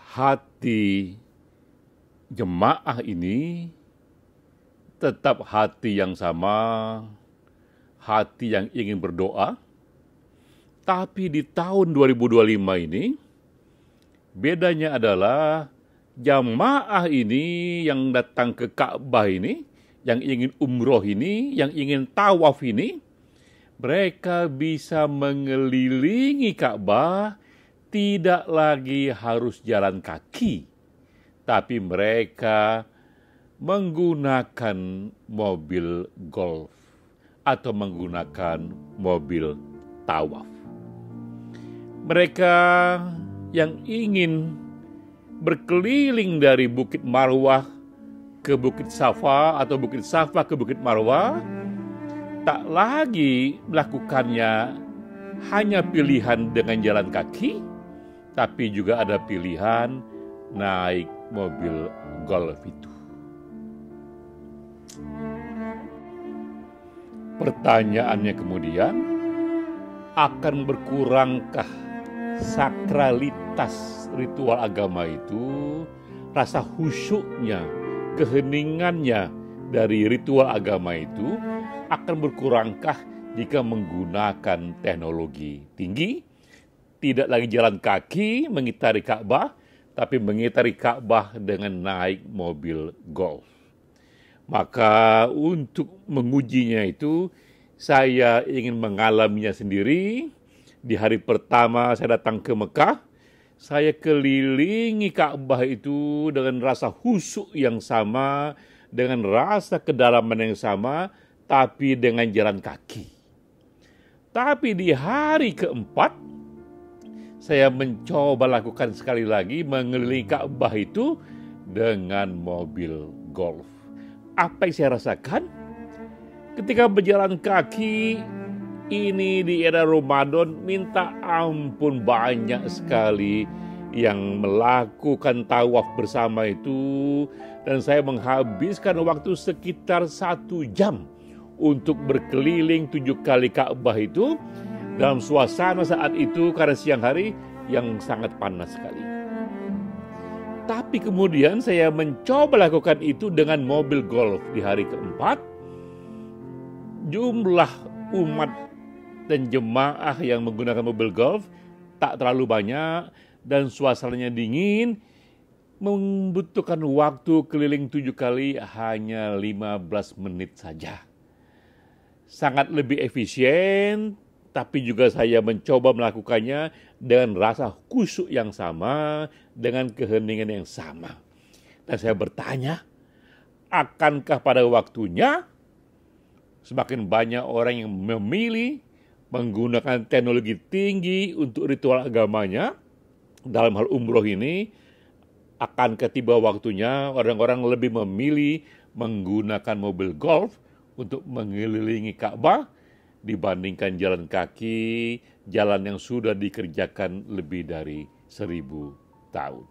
hati jemaah ini tetap hati yang sama, hati yang ingin berdoa, tapi di tahun 2025 ini bedanya adalah jamaah ini yang datang ke Ka'bah ini, yang ingin umroh ini, yang ingin tawaf ini, mereka bisa mengelilingi Ka'bah, tidak lagi harus jalan kaki, tapi mereka menggunakan mobil golf atau menggunakan mobil tawaf. Mereka yang ingin berkeliling dari Bukit Marwah ke Bukit Safa atau Bukit Safa ke Bukit Marwah tak lagi melakukannya hanya pilihan dengan jalan kaki, tapi juga ada pilihan naik mobil golf itu. Pertanyaannya kemudian, akan berkurangkah sakralitas ritual agama itu, rasa khusyuknya, keheningannya dari ritual agama itu akan berkurangkah jika menggunakan teknologi tinggi, tidak lagi jalan kaki mengitari Ka'bah, tapi mengitari Ka'bah dengan naik mobil golf. Maka untuk mengujinya itu, saya ingin mengalaminya sendiri. Di hari pertama saya datang ke Mekah, saya kelilingi Ka'bah itu dengan rasa khusyuk yang sama, dengan rasa kedalaman yang sama, tapi dengan jalan kaki. Tapi di hari keempat, saya mencoba lakukan sekali lagi mengelilingi Ka'bah itu dengan mobil golf. Apa yang saya rasakan? Ketika berjalan kaki, ini di era Ramadan, minta ampun banyak sekali yang melakukan tawaf bersama itu. Dan saya menghabiskan waktu sekitar 1 jam untuk berkeliling 7 kali Ka'bah itu dalam suasana saat itu karena siang hari yang sangat panas sekali. Tapi kemudian saya mencoba lakukan itu dengan mobil golf di hari keempat. Jumlah umat dan jemaah yang menggunakan mobil golf tak terlalu banyak dan suasananya dingin, membutuhkan waktu keliling 7 kali hanya 15 menit saja. Sangat lebih efisien, tapi juga saya mencoba melakukannya dengan rasa khusyuk yang sama, dengan keheningan yang sama. Dan saya bertanya, akankah pada waktunya semakin banyak orang yang memilih menggunakan teknologi tinggi untuk ritual agamanya, dalam hal umroh ini, akankah tiba waktunya orang-orang lebih memilih menggunakan mobil golf untuk mengelilingi Ka'bah dibandingkan jalan kaki, jalan yang sudah dikerjakan lebih dari 1000 tahun.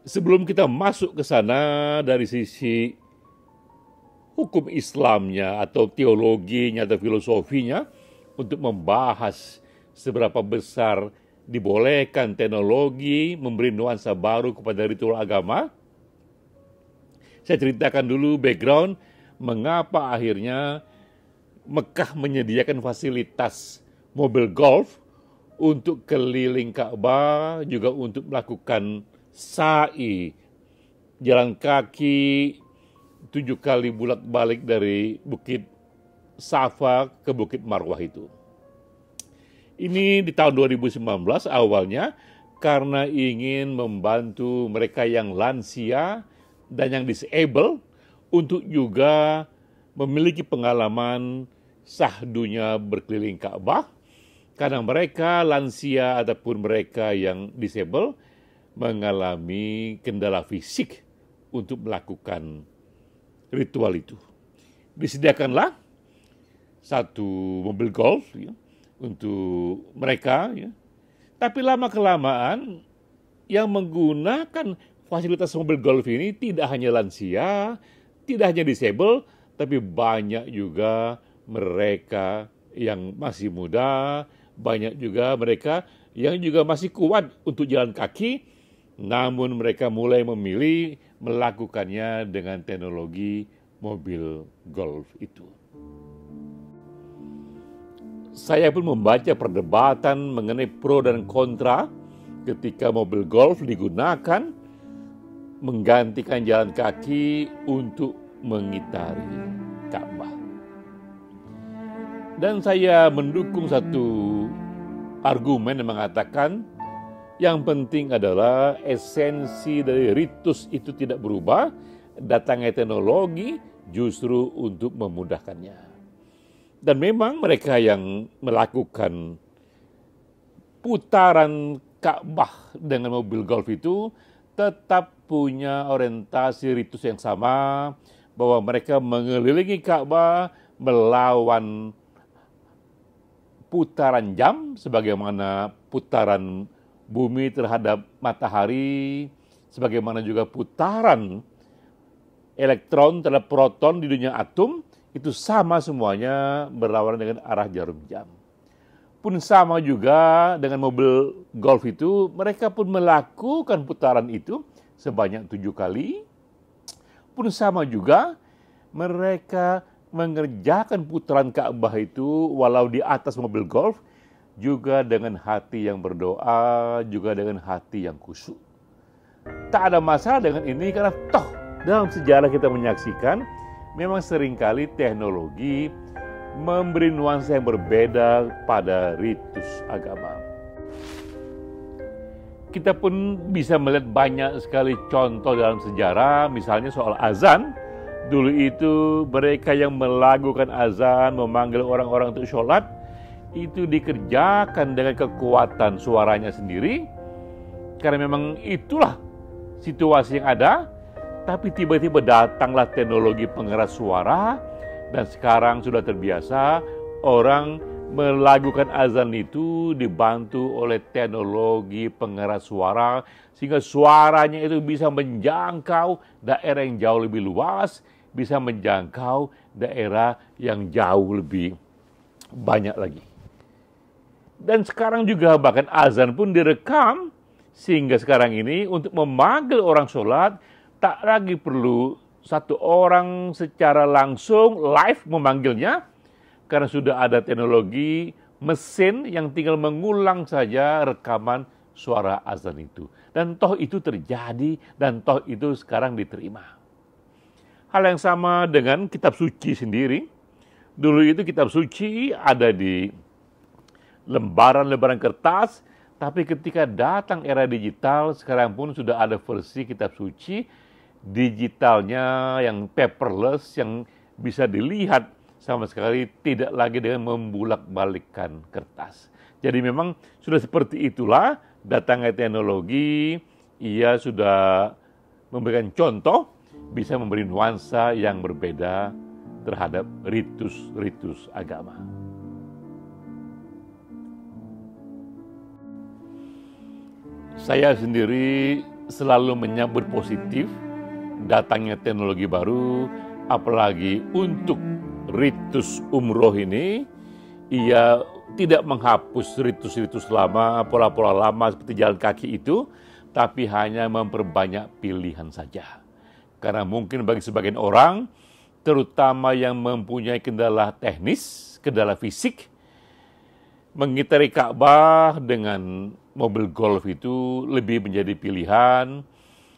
Sebelum kita masuk ke sana dari sisi hukum Islamnya atau teologinya atau filosofinya, untuk membahas seberapa besar dibolehkan teknologi memberi nuansa baru kepada ritual agama, saya ceritakan dulu background mengapa akhirnya Mekah menyediakan fasilitas mobil golf untuk keliling Ka'bah, juga untuk melakukan sa'i, jalan kaki 7 kali bolak-balik dari Bukit Safa ke Bukit Marwah itu. Ini di tahun 2019 awalnya karena ingin membantu mereka yang lansia dan yang disable untuk juga memiliki pengalaman sahdunya berkeliling Ka'bah, karena mereka lansia ataupun mereka yang disable mengalami kendala fisik untuk melakukan ritual itu. Disediakanlah satu mobil golf ya, untuk mereka ya. Tapi lama-kelamaan yang menggunakan fasilitas mobil golf ini tidak hanya lansia, tidak hanya disable, tapi banyak juga mereka yang masih muda, banyak juga mereka yang juga masih kuat untuk jalan kaki, namun mereka mulai memilih melakukannya dengan teknologi mobil golf itu. Saya pun membaca perdebatan mengenai pro dan kontra ketika mobil golf digunakan menggantikan jalan kaki untuk mengitari Ka'bah. Dan saya mendukung satu argumen yang mengatakan yang penting adalah esensi dari ritus itu tidak berubah, datangnya teknologi justru untuk memudahkannya. Dan memang mereka yang melakukan putaran Ka'bah dengan mobil golf itu tetap punya orientasi ritus yang sama, bahwa mereka mengelilingi Ka'bah melawan putaran jam sebagaimana putaran bumi terhadap matahari, sebagaimana juga putaran elektron terhadap proton di dunia atom, itu sama semuanya berlawanan dengan arah jarum jam. Pun sama juga dengan mobil golf itu, mereka pun melakukan putaran itu sebanyak 7 kali. Pun sama juga mereka mengerjakan putaran Ka'bah itu walau di atas mobil golf, juga dengan hati yang berdoa, juga dengan hati yang khusyuk. Tak ada masalah dengan ini karena toh dalam sejarah kita menyaksikan memang seringkali teknologi memberi nuansa yang berbeda pada ritus agama. Kita pun bisa melihat banyak sekali contoh dalam sejarah, misalnya soal azan. Dulu itu mereka yang melakukan azan, memanggil orang-orang untuk sholat, itu dikerjakan dengan kekuatan suaranya sendiri, karena memang itulah situasi yang ada. Tapi tiba-tiba datanglah teknologi pengeras suara, dan sekarang sudah terbiasa orang melakukan azan itu dibantu oleh teknologi pengeras suara, sehingga suaranya itu bisa menjangkau daerah yang jauh lebih luas, bisa menjangkau daerah yang jauh lebih banyak lagi. Dan sekarang juga bahkan azan pun direkam, sehingga sekarang ini untuk memanggil orang sholat, tak lagi perlu satu orang secara langsung live memanggilnya, karena sudah ada teknologi mesin yang tinggal mengulang saja rekaman suara azan itu. Dan toh itu terjadi, dan toh itu sekarang diterima. Hal yang sama dengan kitab suci sendiri. Dulu itu kitab suci ada di lembaran-lembaran kertas, tapi ketika datang era digital, sekarang pun sudah ada versi kitab suci digitalnya yang paperless, yang bisa dilihat sama sekali, tidak lagi dengan membulak-balikkan kertas. Jadi memang sudah seperti itulah datangnya teknologi, ia sudah memberikan contoh, bisa memberi nuansa yang berbeda terhadap ritus-ritus agama. Saya sendiri selalu menyambut positif datangnya teknologi baru, apalagi untuk ritus umroh ini. Ia tidak menghapus ritus-ritus lama, pola-pola lama seperti jalan kaki itu, tapi hanya memperbanyak pilihan saja. Karena mungkin bagi sebagian orang, terutama yang mempunyai kendala teknis, kendala fisik, mengitari Ka'bah dengan mobil golf itu lebih menjadi pilihan.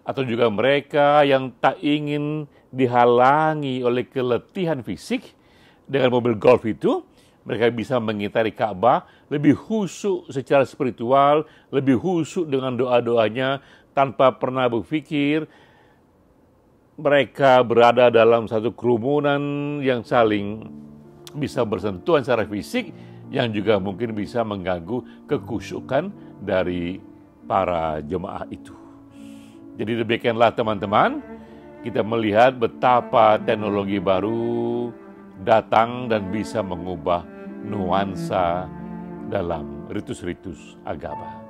Atau juga mereka yang tak ingin dihalangi oleh keletihan fisik dengan mobil golf itu, mereka bisa mengitari Ka'bah lebih khusyuk secara spiritual, lebih khusyuk dengan doa-doanya tanpa pernah berpikir mereka berada dalam satu kerumunan yang saling bisa bersentuhan secara fisik, yang juga mungkin bisa mengganggu kekhusyukan dari para jemaah itu. Jadi demikianlah teman-teman, kita melihat betapa teknologi baru datang dan bisa mengubah nuansa dalam ritus-ritus agama.